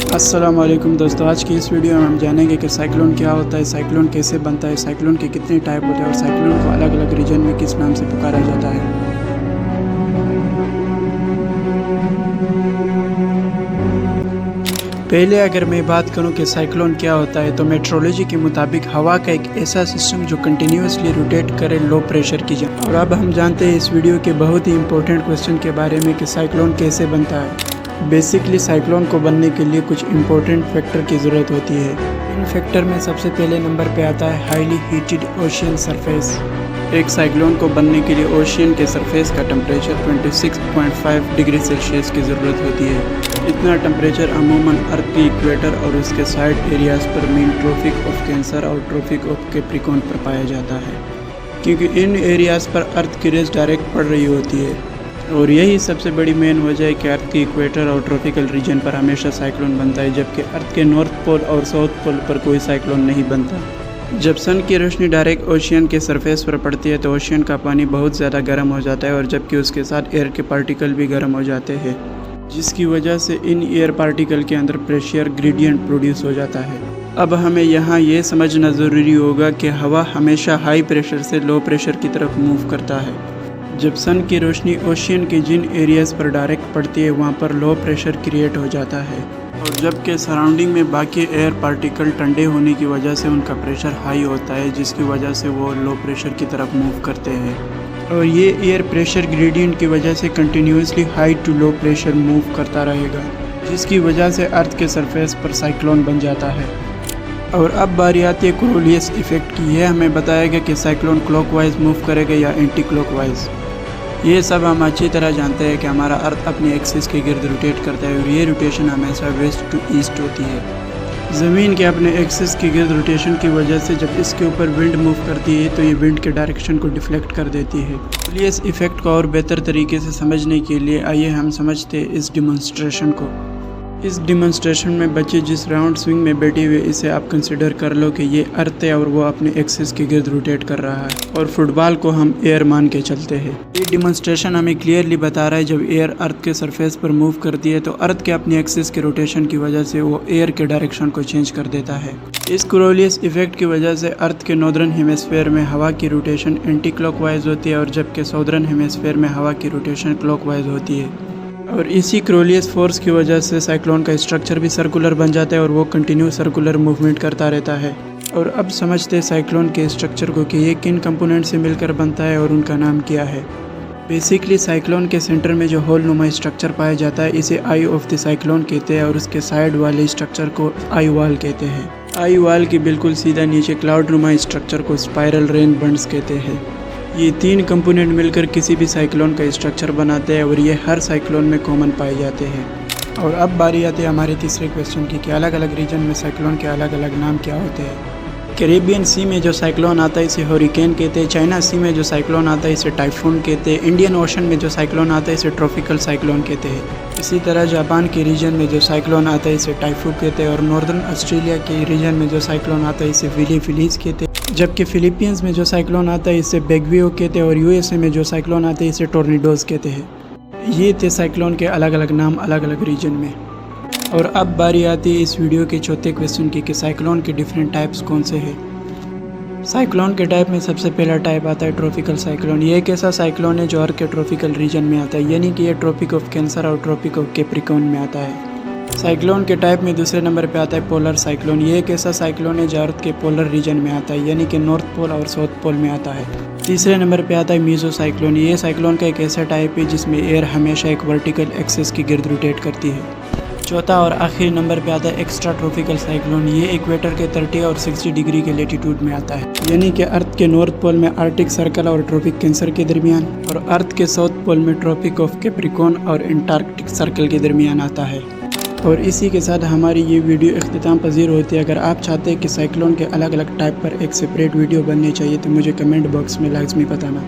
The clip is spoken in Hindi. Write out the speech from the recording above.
अस्सलामुअलैकुम दोस्तों, आज की इस वीडियो में हम जानेंगे कि साइक्लोन क्या होता है, साइक्लोन कैसे बनता है, साइक्लोन के कितने टाइप होते हैं और साइक्लोन को अलग अलग रीजन में किस नाम से पुकारा जाता है। पहले अगर मैं बात करूं कि साइक्लोन क्या होता है तो मेट्रोलॉजी के मुताबिक हवा का एक ऐसा सिस्टम जो कंटिन्यूसली रोटेट करे लो प्रेशर की जगह। और अब हम जानते हैं इस वीडियो के बहुत ही इंपॉर्टेंट क्वेश्चन के बारे में कि साइक्लोन कैसे बनता है। बेसिकली साइक्लोन को बनने के लिए कुछ इंपॉर्टेंट फैक्टर की ज़रूरत होती है। इन फैक्टर में सबसे पहले नंबर पे आता है हाईली हीटेड ओशियन सरफेस। एक साइक्लोन को बनने के लिए ओशियन के सरफेस का टेम्परेचर 26.5 डिग्री सेल्सियस की ज़रूरत होती है। इतना टेम्परेचर अमूमन अर्थ की इक्वेटर और उसके साइड एरियाज़ पर मीन ट्रॉपिक ऑफ कैंसर और ट्रॉपिक ऑफ कैप्रिकॉर्न पर पाया जाता है, क्योंकि इन एरियाज़ पर अर्थ की रेज डायरेक्ट पड़ रही होती है। और यही सबसे बड़ी मेन वजह है कि अर्थ की इक्वेटर और ट्रॉपिकल रीजन पर हमेशा साइक्लोन बनता है, जबकि अर्थ के नॉर्थ पोल और साउथ पोल पर कोई साइक्लोन नहीं बनता। जब सन की रोशनी डायरेक्ट ओशियन के सरफेस पर पड़ती है तो ओशियन का पानी बहुत ज़्यादा गर्म हो जाता है और जबकि उसके साथ एयर के पार्टिकल भी गर्म हो जाते हैं, जिसकी वजह से इन एयर पार्टिकल के अंदर प्रेशर ग्रेडियंट प्रोड्यूस हो जाता है। अब हमें यहाँ ये समझना ज़रूरी होगा कि हवा हमेशा हाई प्रेशर से लो प्रेशर की तरफ मूव करता है। जब सन की रोशनी ओशियन के जिन एरियाज़ पर डायरेक्ट पड़ती है वहाँ पर लो प्रेशर क्रिएट हो जाता है, और जबकि सराउंडिंग में बाकी एयर पार्टिकल ठंडे होने की वजह से उनका प्रेशर हाई होता है, जिसकी वजह से वो लो प्रेशर की तरफ मूव करते हैं। और ये एयर प्रेशर ग्रेडियंट की वजह से continuously high to low pressure move करता रहेगा, जिसकी वजह से अर्थ के सरफेस पर साइक्लोन बन जाता है। और अब बारी आती है कोरोलियस इफेक्ट की। यह हमें बताएगा कि साइक्लोन क्लॉकवाइज मूव करेगा या एंटी क्लॉकवाइज। ये सब हम अच्छी तरह जानते हैं कि हमारा अर्थ अपने एक्सिस के गिर्द रोटेट करता है और ये रोटेशन हमेशा वेस्ट टू ईस्ट होती है। ज़मीन के अपने एक्सिस के गिर्द रोटेशन की वजह से जब इसके ऊपर विंड मूव करती है तो ये विंड के डायरेक्शन को डिफ्लेक्ट कर देती है। इसलिए इस इफेक्ट को और बेहतर तरीके से समझने के लिए आइए हम समझते हैं इस डिमॉन्स्ट्रेशन को। इस डिमॉन्स्ट्रेशन में बच्चे जिस राउंड स्विंग में बैठे हुए, इसे आप कंसिडर कर लो कि ये अर्थ है और वो अपने एक्सिस के गिर्द रोटेट कर रहा है, और फुटबॉल को हम एयर मान के चलते हैं। ये डिमॉन्स्ट्रेशन हमें क्लियरली बता रहा है जब एयर अर्थ के सरफेस पर मूव करती है तो अर्थ के अपने एक्सिस के रोटेशन की वजह से वो एयर के डायरेक्शन को चेंज कर देता है। इस कोरोलियस इफेक्ट की वजह से अर्थ के नॉर्दर्न हेमिस्फीयर में हवा की रोटेशन एंटी क्लॉकवाइज होती है और जबकि साउदर्न हेमिस्फीयर में हवा की रोटेशन क्लॉकवाइज होती है। और इसी कोरोलियस फोर्स की वजह से साइक्लोन का स्ट्रक्चर भी सर्कुलर बन जाता है और वो कंटिन्यू सर्कुलर मूवमेंट करता रहता है। और अब समझते हैं साइक्लोन के स्ट्रक्चर को कि ये किन कंपोनेंट से मिलकर बनता है और उनका नाम क्या है। बेसिकली साइक्लोन के सेंटर में जो होल नुमा स्ट्रक्चर पाया जाता है इसे आई ऑफ द साइक्लोन कहते हैं, और उसके साइड वाले स्ट्रक्चर को आई वॉल कहते हैं। आई वॉल के बिल्कुल सीधा नीचे क्लाउड नुमा स्ट्रक्चर को स्पाइरल रेन बंड्स कहते हैं। ये तीन कंपोनेंट मिलकर किसी भी साइक्लोन का स्ट्रक्चर बनाते हैं और ये हर साइक्लोन में कॉमन पाए जाते हैं। और अब बारी आती है हमारे तीसरे क्वेश्चन की कि अलग अलग रीजन में साइक्लोन के अलग अलग नाम क्या होते हैं। कैरेबियन सी में जो साइक्लोन आता है इसे हरिकेन कहते हैं, चाइना सी में जो साइक्लोन आता है इसे टाइफून कहते हैं, इंडियन ओशन में जो साइक्लोन आता है इसे ट्रॉपिकल साइक्लोन कहते हैं। इसी तरह जापान के रीजन में जो साइक्लोन आता है इसे टाइफू कहते हैं, और नॉर्दर्न ऑस्ट्रेलिया के रीजन में जो साइक्लोन आता है इसे विली फिलीज कहते हैं, जबकि फिलीपींस में जो साइक्लोन आता है इसे बेगवियो कहते हैं, और यूएसए में जो साइक्लोन आता है इसे टोर्नेडोज कहते हैं। ये थे साइक्लोन के अलग अलग नाम अलग अलग रीजन में। और अब बारी आती है इस वीडियो के चौथे क्वेश्चन की कि साइक्लोन के डिफरेंट टाइप्स कौन से हैं। साइक्लोन के टाइप में सबसे पहला टाइप आता है ट्रॉपिकल साइक्लोन। ये एक ऐसा साइक्लोन है जो अर्थ के ट्रॉपिकल रीजन में आता है, यानी कि ये ट्रॉपिक ऑफ कैंसर और ट्रॉपिक ऑफ कैप्रिकॉर्न में आता है। साइक्लोन के टाइप में दूसरे नंबर पे आता है पोलर साइक्लोन। ये एक ऐसा साइक्लोन है जो अर्थ के पोलर रीजन में आता है, यानी कि नॉर्थ पोल और साउथ पोल में आता है। तीसरे नंबर पे आता है मीजो साइक्लोन। ये साइक्लोन का एक ऐसा टाइप है जिसमें एयर हमेशा एक वर्टिकल एक्सिस के गिर्द रोटेट करती है। चौथा और आखिरी नंबर पे आता है एक्स्ट्रा ट्रॉपिकल साइक्लोन। ये इक्वेटर के 30 और 60 डिग्री के लेटीट्यूड में आता है, यानी कि अर्थ के नॉर्थ पोल में आर्टिक सर्कल और ट्रॉपिक कैंसर के दरमियान, और अर्थ के साउथ पोल में ट्रॉपिक ऑफ कैप्रिकॉर्न और एंटार्क्टिक सर्कल के दरमियान आता है। और इसी के साथ हमारी ये वीडियो इख्तिताम पजीर होती है। अगर आप चाहते हैं कि साइक्लोन के अलग अलग टाइप पर एक सेपरेट वीडियो बननी चाहिए तो मुझे कमेंट बॉक्स में लाजमी बताना।